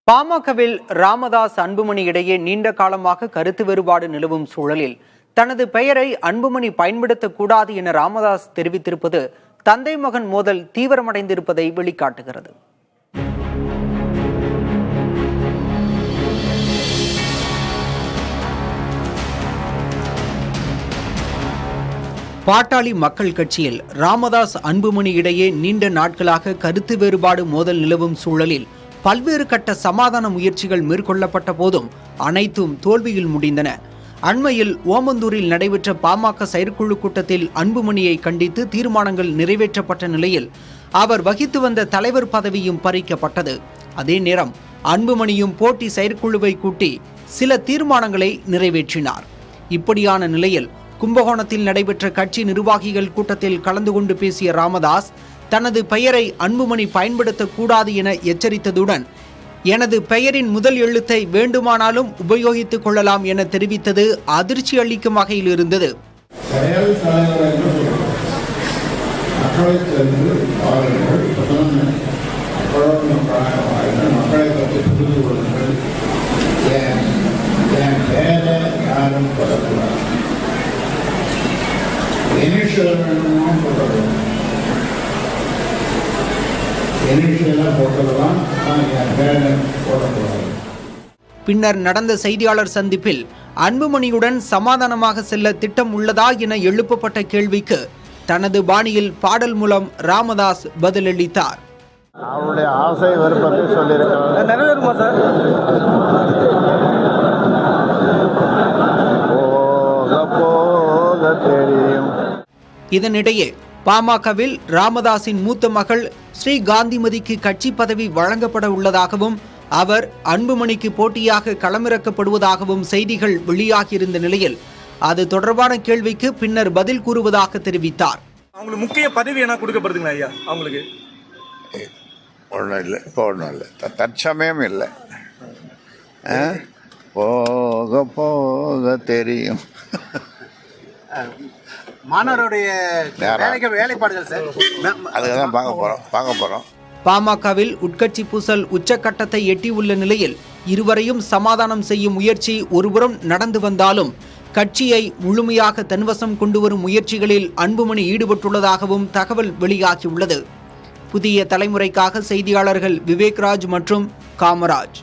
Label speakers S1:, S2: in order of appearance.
S1: பாமகவில் ராமதாஸ் அன்புமணி இடையே நீண்ட காலமாக கருத்து வேறுபாடு நிலவும் சூழலில் தனது பெயரை அன்புமணி பயன்படுத்தக்கூடாது என ராமதாஸ் தெரிவித்திருப்பது தந்தை மகன் மோதல் தீவிரமடைந்திருப்பதை வெளிக்காட்டுகிறது. பாட்டாளி மக்கள் கட்சியில் ராமதாஸ் அன்புமணி இடையே நீண்ட நாட்களாக கருத்து வேறுபாடு மோதல் நிலவும் சூழலில் பல்வேறு கட்ட சமாதான முயற்சிகள் மேற்கொள்ளப்பட்ட போதும் அனைத்தும் தோல்வியில் முடிந்தன. அண்மையில் ஓமந்தூரில் நடைபெற்ற பாமக செயற்குழு கூட்டத்தில் அன்புமணியை கண்டித்து தீர்மானங்கள் நிறைவேற்றப்பட்ட நிலையில் அவர் வகித்து வந்த தலைவர் பதவியும் பறிக்கப்பட்டது. அதே நேரம் அன்புமணியும் போட்டி செயற்குழுவை கூட்டி சில தீர்மானங்களை நிறைவேற்றினார். இப்படியான நிலையில் கும்பகோணத்தில் நடைபெற்ற கட்சி நிர்வாகிகள் கூட்டத்தில் கலந்து கொண்டு பேசிய ராமதாஸ் தனது பெயரை அன்புமணி பயன்படுத்தக்கூடாது என எச்சரித்ததுடன் எனது பெயரின் முதல் எழுத்தை வேண்டுமானாலும் உபயோகித்துக் கொள்ளலாம் என தெரிவித்தது அதிர்ச்சி அளிக்கும் வகையில் இருந்தது. பின்னர் நடந்த செய்தியாளர் சந்திப்பில் அன்புமணியுடன் சமாதானமாக செல்ல திட்டம் உள்ளதா என எழுப்பப்பட்ட கேள்விக்கு தனது பாணியில் பாடல் மூலம் ராமதாஸ் பதிலளித்தார்.
S2: அவருடைய ஆசை விருப்பத்தை சொல்லியிருக்கிறார். நிறைவேறுமா சார்? தெரியும்.
S1: இதனிடையே பாமகவில் ராமதாஸின் மூத்த மகள் ஸ்ரீ காந்திமதிக்கு கட்சி பதவி வழங்கப்பட உள்ளதாகவும் அவர் அன்புமணிக்கு போட்டியாக களமிறக்கப்படுவதாகவும் செய்திகள் வெளியாகியிருந்த நிலையில் அது தொடர்பான கேள்விக்கு பின்னர் பதில் கூறுவதாக தெரிவித்தார்.
S3: அவங்களுக்கு முக்கிய பதவி என்ன கொடுக்கப்படுதுங்களா ஐயா? அவங்களுக்கு
S2: ஒன்றும் இல்லை, இப்போ ஒன்றும் இல்லை, தற்சமயம் இல்லை. போக போக தெரியும்.
S4: மாணவருடைய வேலைப்பாடுகள் சார்,
S2: அதுதான் பார்க்க போறோம்.
S1: பாமகவில் உட்கட்சி பூசல் உச்சக்கட்டத்தை எட்டியுள்ள நிலையில் இருவரையும் சமாதானம் செய்யும் முயற்சி ஒருபுறம் நடந்து வந்தாலும் கட்சியை முழுமையாக தன்வசம் கொண்டு வரும் முயற்சிகளில் அன்புமணி ஈடுபட்டுள்ளதாகவும் தகவல் வெளியாகியுள்ளது. புதிய தலைமுறைக்காக செய்தியாளர்கள் விவேக்ராஜ் மற்றும் காமராஜ்.